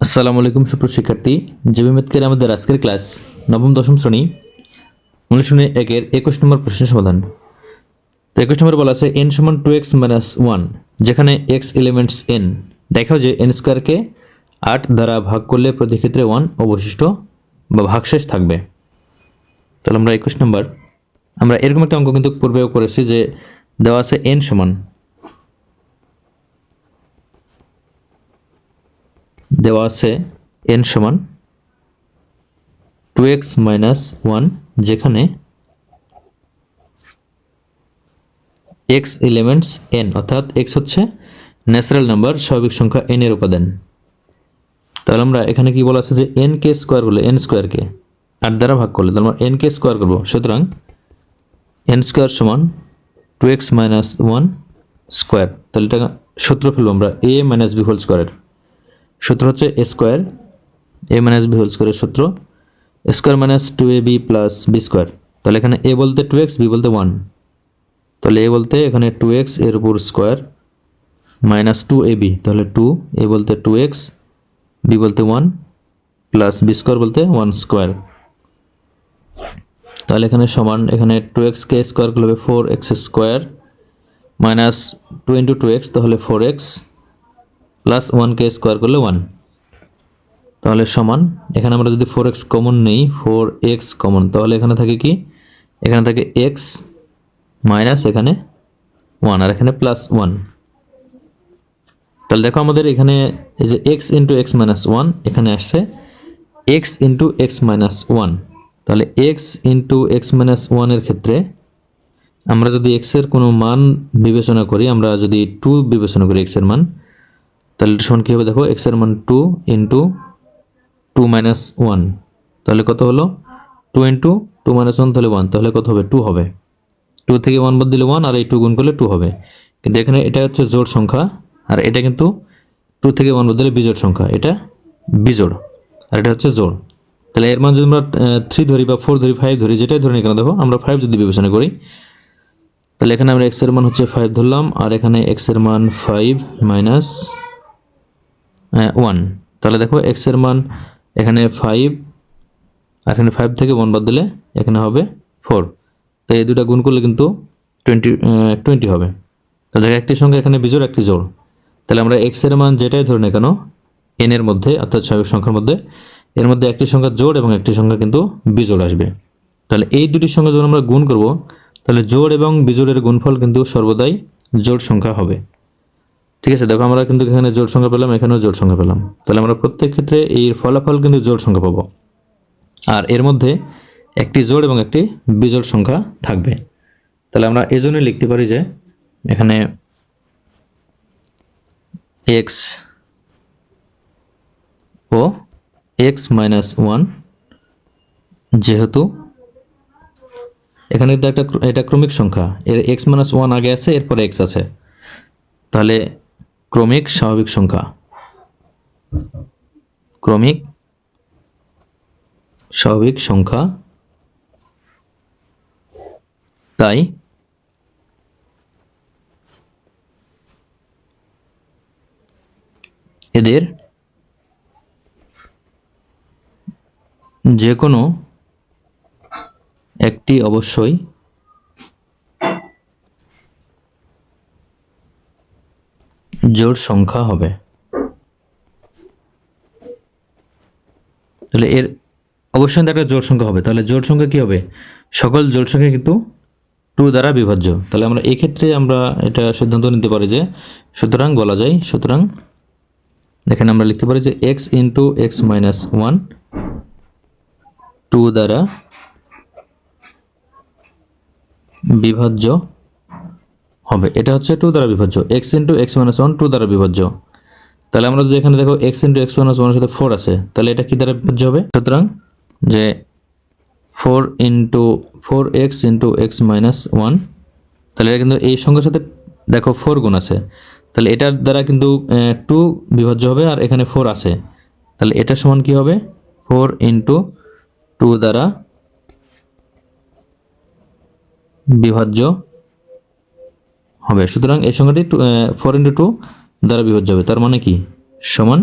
আসসালামু আলাইকুম সুপ্রিয় শিক্ষার্থী, জিবি ম্যাথের আমাদের আজকের ক্লাস নবম দশম শ্রেণী অনুশীলনী 1-এর 21 নম্বর প্রশ্নের সমাধান। তো 21 নম্বর বলা আছে n সমান 2x - 1, যেখানে x এলিমেন্টস n। দেখাও যে n স্কয়ারকে 8 দ্বারা ভাগ করলে প্রতি ক্ষেত্রে 1 অবশিষ্ট বা ভাগশেষ থাকবে। তাহলে আমরা 21 নম্বর আমরা এরকম একটা অঙ্ক কিন্তু পূর্বেও করেছি যে দেওয়া আছে n সমান n সমান 2x - 1, যেখানে x এলিমেন্টস n, অর্থাৎ x হচ্ছে ন্যাচারাল নাম্বার, স্বাভাবিক সংখ্যা n এর উপাদান। তাহলে আমরা এখানে কি বলা আছে যে n কে স্কয়ার করলে, n স্কয়ারকে 8 দ্বারা ভাগ করলে, তাহলে আমরা n কে স্কয়ার করব, সুতরাং n স্কয়ার সমান 2x - 1 স্কয়ার। তাহলে এটা সূত্র ফেলবো আমরা a - b হোল স্কয়ারের। সূত্র হচ্ছে a square a - b whole স্কয়ারের সূত্র square minus 2ab plus b square. তাহলে এখানে a বলতে 2x, b বলতে 1। তাহলে a বলতে এখানে 2x এর উপর স্কয়ার মাইনাস 2ab, তাহলে 2, a বলতে 2x, b বলতে 1 প্লাস b স্কয়ার বলতে 1 স্কয়ার। তাহলে এখানে সমান, এখানে 2x কে স্কয়ার করলে হবে 4x স্কয়ার মাইনাস 2 × 2x, তাহলে 4x প্লাস 1 কে স্কয়ার করলে 1। তাহলে সমান, এখানে আমরা যদি 4x কমন নেই, 4x কমন, তাহলে এখানে থাকে কি, এখানে থাকে x মাইনাস এখানে 1 আর এখানে প্লাস 1। তাহলে দেখো আমাদের এখানে এই যে x × x - 1 এখানে আসছে x × x - 1। তাহলে x × x - 1 এর ক্ষেত্রে আমরা যদি x এর কোনো মান বিবেচনা করি, আমরা যদি 2 বিবেচনা করি x এর মান, তাহলে সমান কি হবে দেখো, x এর মান 2 × 2 - 1, তাহলে কত হলো 2 × 2 - 1, তাহলে 1, তাহলে কত হবে 2 হবে। 2 থেকে 1 বাদ দিলে 1 আর এই 2 গুণ করলে 2 হবে। কিন্তু এখানে এটা হচ্ছে জোড় সংখ্যা আর এটা কিন্তু 2 থেকে 1 বাদ দিলে বিজোড় সংখ্যা, এটা বিজোড় আর এটা হচ্ছে জোড়। তাহলে এর মান যদি আমরা 3 ধরি বা 4 ধরি, 5 ধরি, যেটাই ধরি না কেন, দেখো আমরা 5 যদি বিবেচনা করি, তাহলে এখানে আমরা x এর মান হচ্ছে 5 ধরলাম আর এখানে x এর মান 5 মাইনাস 1। তাহলে দেখো x এর মান এখানে 5 আর এখানে 5 থেকে 1 বাদ দিলে এখানে হবে 4। তো এই দুটো গুণ করলে কিন্তু 20 হবে। তাহলে একটি সংখ্যা এখানে বিজোড়, একটি জোড়। তাহলে আমরা x এর মান যেটাই ধরি না কেন n এর মধ্যে, অর্থাৎ স্বাভাবিক সংখ্যার মধ্যে, এর মধ্যে একটি সংখ্যা জোড় এবং একটি সংখ্যা কিন্তু বিজোড় আসবে। তাহলে এই দুটি সংখ্যা যখন আমরা গুণ করব, তাহলে জোড় এবং বিজোড়ের গুণফল কিন্তু সর্বদাই জোড় সংখ্যা হবে। ঠিক আছে, দেখো আমরা কিন্তু এখানে জোড় সংখ্যা পেলাম, এখানেও জোড় সংখ্যা পেলাম। তাহলে আমরা প্রত্যেক ক্ষেত্রে এই ফলাফল কিন্তু জোড় সংখ্যা পাবো, আর এর মধ্যে একটি জোড় এবং একটি বিজোড় সংখ্যা থাকবে। তাহলে আমরা এজন্য লিখতে পারি যে এখানে x ও x - 1, যেহেতু এখানে এটা ক্রমিক সংখ্যা, এর x - 1 আগে আছে, এরপরে x আছে, তাহলে ক্রমিক স্বাভাবিক সংখ্যা, ক্রমিক স্বাভাবিক সংখ্যা, তাই এদের যে কোনো একটি অবশ্যই জোড় সংখ্যা হবে। তাহলে এর অবশ্যই একটা জোড় সংখ্যা হবে। তাহলে জোড় সংখ্যা কি হবে, সকল জোড় সংখ্যা কিন্তু 2 দ্বারা বিভাজ্য। তাহলে আমরা এই ক্ষেত্রে আমরা এটা সিদ্ধান্ত নিতে পারি যে, সুতরাং বলা যায়, সুতরাং এখানে আমরা লিখতে পারি যে x × x - 1 2 দ্বারা বিভাজ্য হবে। এটা হচ্ছে 2 দ্বারা বিভাজ্য, x × x - 1 2 দ্বারা বিভাজ্য। তাহলে আমরা যদি এখানে দেখো x × x - 1 এর সাথে 4 আছে, তাহলে এটা কি দ্বারা বিভাজ্য হবে, সুতরাং যে 4x × x - 1, তাহলে এটা কিন্তু এই সংখ্যার সাথে দেখো 4 গুণ আছে, তাহলে এটার দ্বারা কিন্তু 2 বিভাজ্য হবে আর এখানে 4 আছে, তাহলে এটা সমান কি হবে 4 × 2 দ্বারা বিভাজ্য হবে। সুতরাং এই সংখ্যাটি 4 × 2 দ্বারা বিভাজ্য হবে, তার মানে কি সমান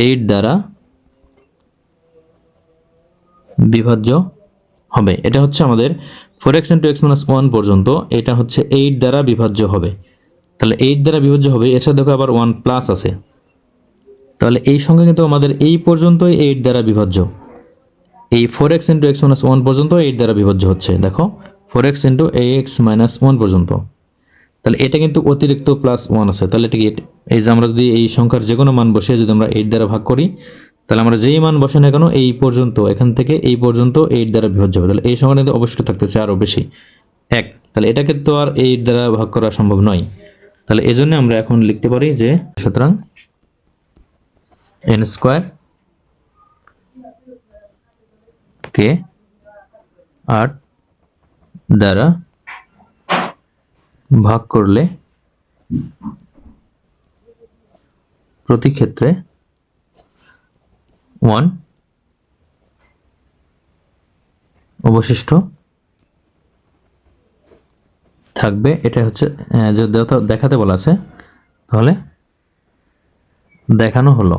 8 দ্বারা বিভাজ্য হবে। এটা হচ্ছে আমাদের 4x ইন্টু এক্স মাইনাস 1 পর্যন্ত, এটা হচ্ছে 8 দ্বারা বিভাজ্য হবে। তাহলে 8 দ্বারা বিভাজ্য হবে, এর সাথে দেখো আবার 1 প্লাস আছে, তাহলে এই সংখ্যা কিন্তু আমাদের এই পর্যন্তই 8 দ্বারা বিভাজ্য। এই 4x ইন্টু এক্স মাইনাস 1 পর্যন্ত 8 দ্বারা বিভাজ্য হচ্ছে, দেখো 4x ইন্টু এক্স মাইনাস 1 পর্যন্ত। তাহলে এটা কিন্তু অতিরিক্ত প্লাস 1 আছে, তাহলে এটা কি, এই যে আমরা যদি এই সংখ্যার যে কোনো মান বসে যদি আমরা 8 দ্বারা ভাগ করি, তাহলে আমরা যেই মান বসে না কেন এই পর্যন্ত, এখান থেকে এই পর্যন্ত 8 দ্বারা বিভাজ্য হবে। তাহলে এই সংখ্যাটা কিন্তু অবশ্যই থাকতেছে আরও বেশি 1, তাহলে এটাকে তো আর 8 দ্বারা ভাগ করা সম্ভব নয়। তাহলে এই জন্য আমরা এখন লিখতে পারি যে সুতরাং n স্কোয়ার কে 8 দ্বারা ভাগ করলে প্রতি ক্ষেত্রে 1 অবশিষ্ট থাকবে। এটা হচ্ছে যদি দেখাতে বলা আছে, তাহলে দেখানো হলো।